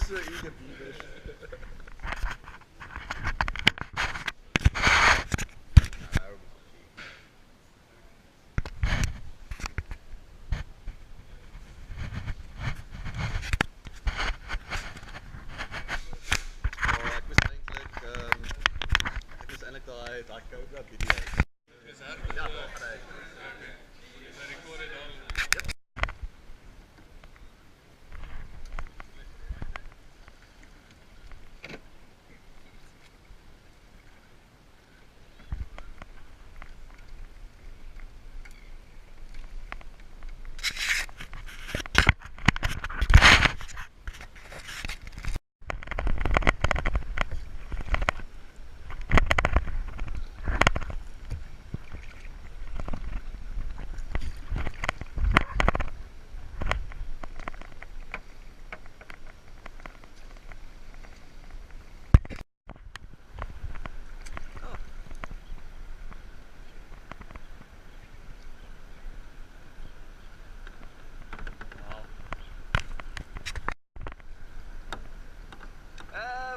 so ingeblieben ist. Daar Cobra video. Is dat? Ja, daar krijg ik. Is dat recorden dan?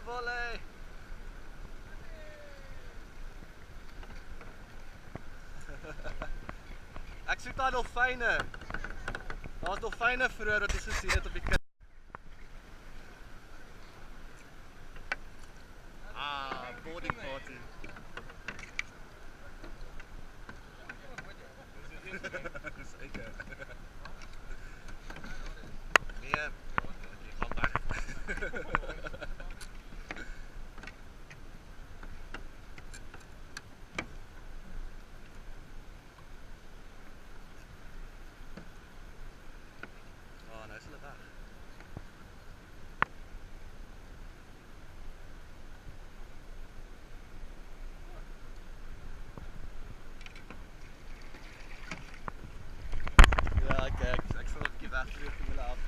Volley! Ek soek daar dolfyne. Daar's dolfyne vroeër wat ons gesien het op die kust. Boarding party. Dis ek. Nee, ek gaan weg. Nou is hulle weg. Ja, kijk, ek sal 'n bietjie wegvlieg van hulle af.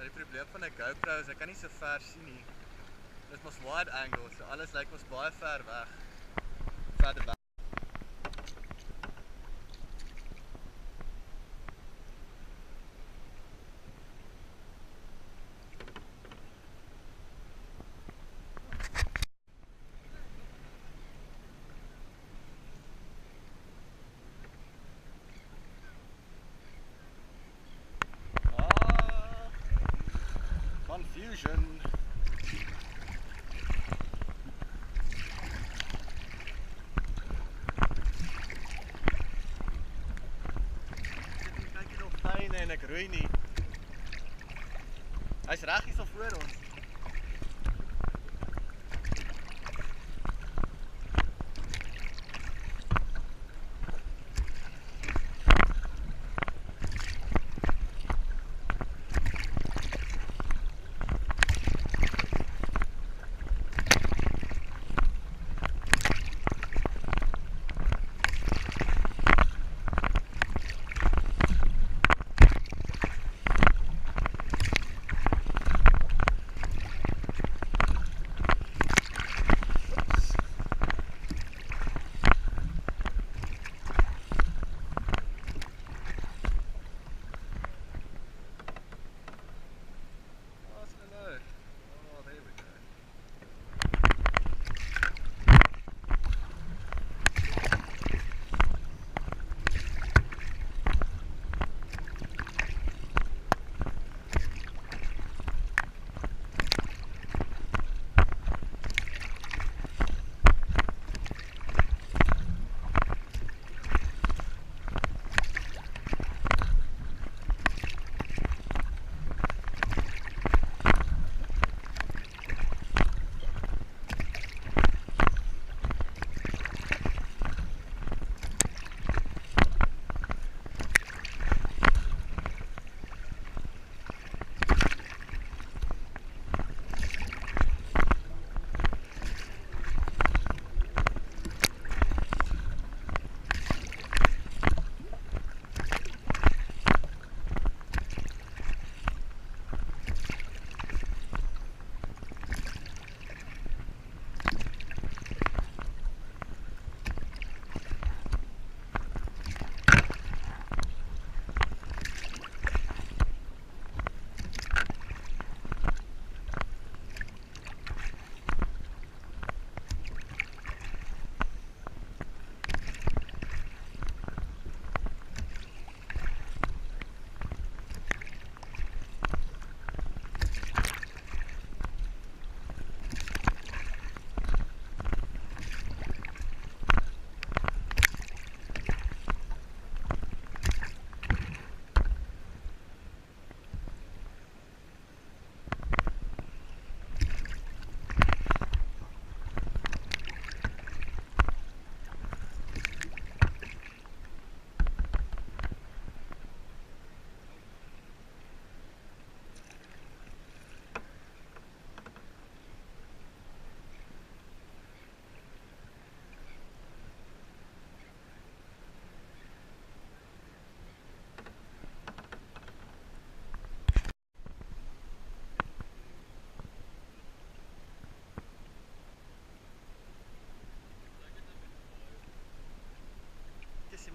Die probleem van 'n GoPro is ek kan nie so ver sien nie. Dit is mos wide angle, so alles lyk mos baie ver weg. Verder weg. Confusion. Kyk hier nog fyne en ek roei nie. Hy's reg hier so voor ons.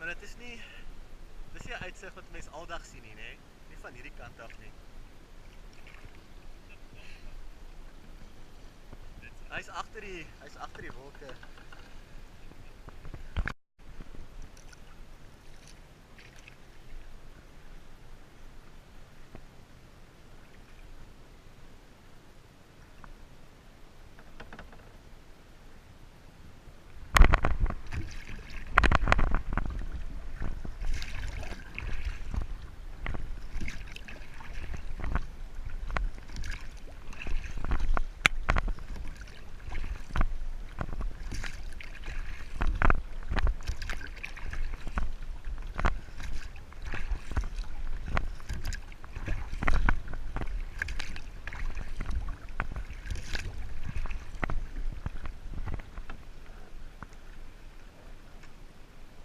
maar dit is nie dis nie 'n uitsig wat mense aldag sien nie, nê? Nie van hierdie kant af nie. Hy's agter die wolke.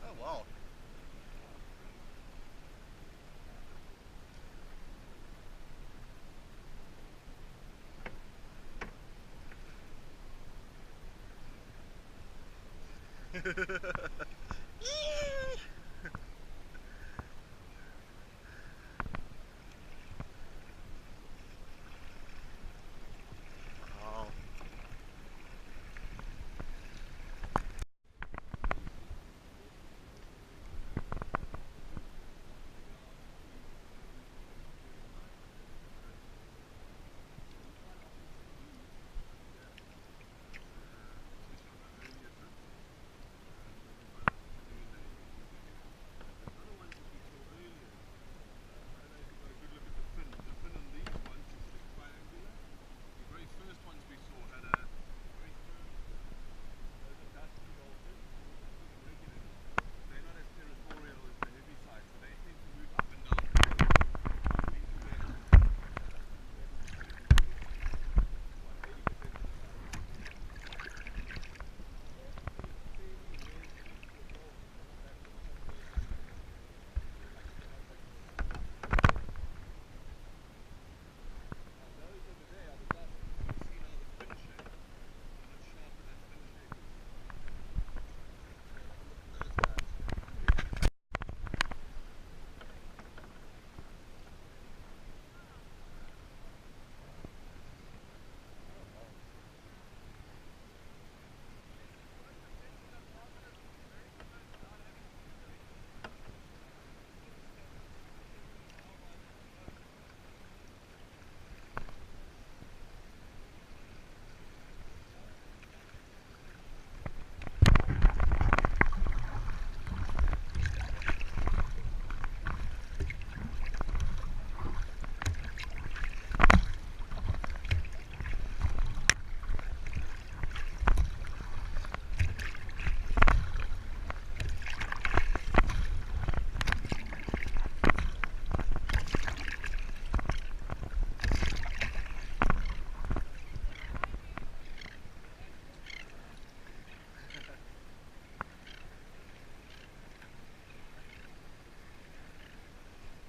Oh wow. Wow.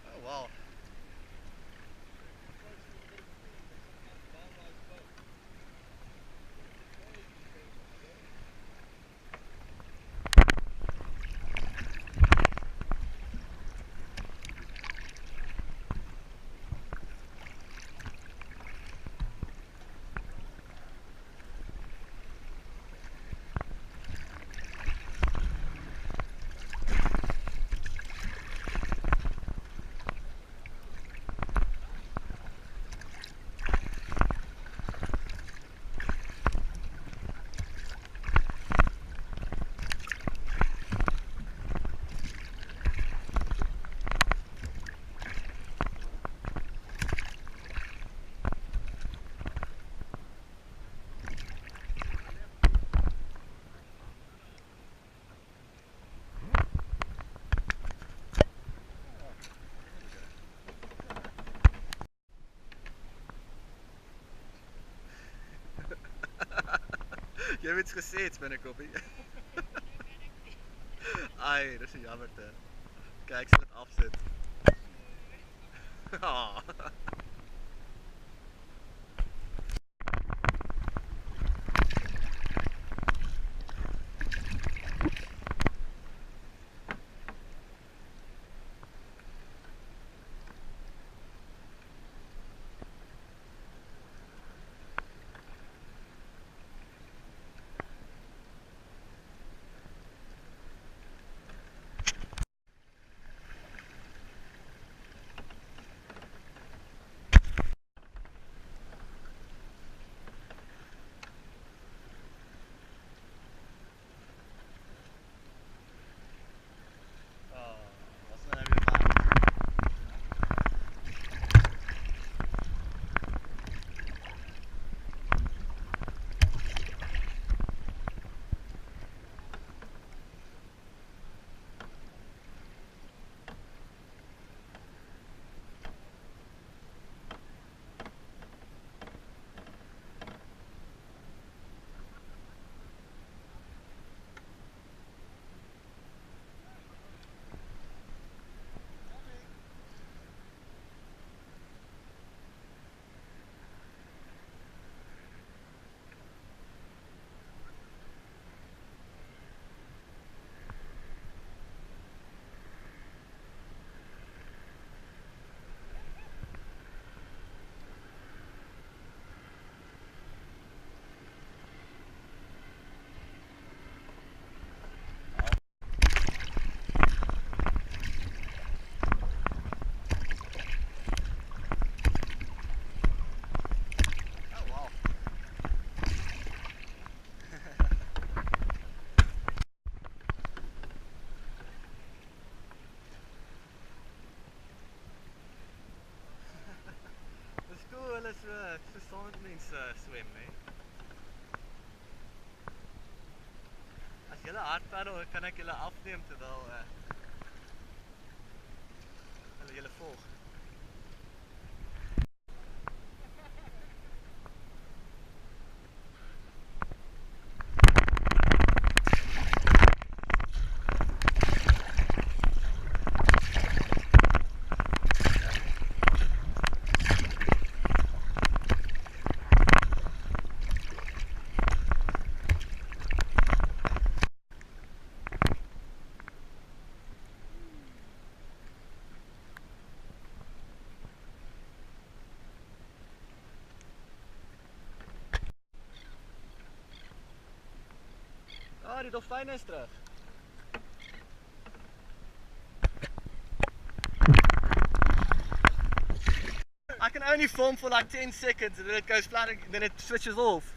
Oh wow. Jy het iets gesê iets binnekoppie. Ai, dis 'n jammerte. Kyk, ek sal dit afsit. Ah. julle so saam met mense swem, nee? As julle hard paddel, kan ek julle afneem terwyl hulle julle volg. Ah, die dolfyne is terug. I can only film for like 10 seconds and then it goes flat and then it switches off.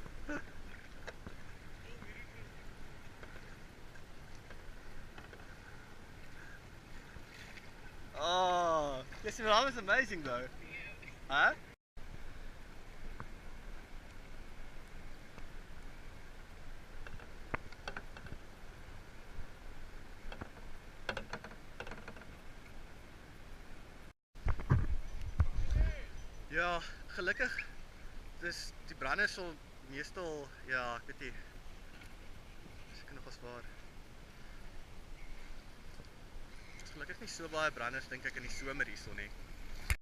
Oh, this was amazing though. Huh? Ja, gelukkig. Dus die brande sal meestal, ja, ek weet nie. Seker nog as waar. Is gelukkig nie so baie branders dink ek in die somer hierson nie.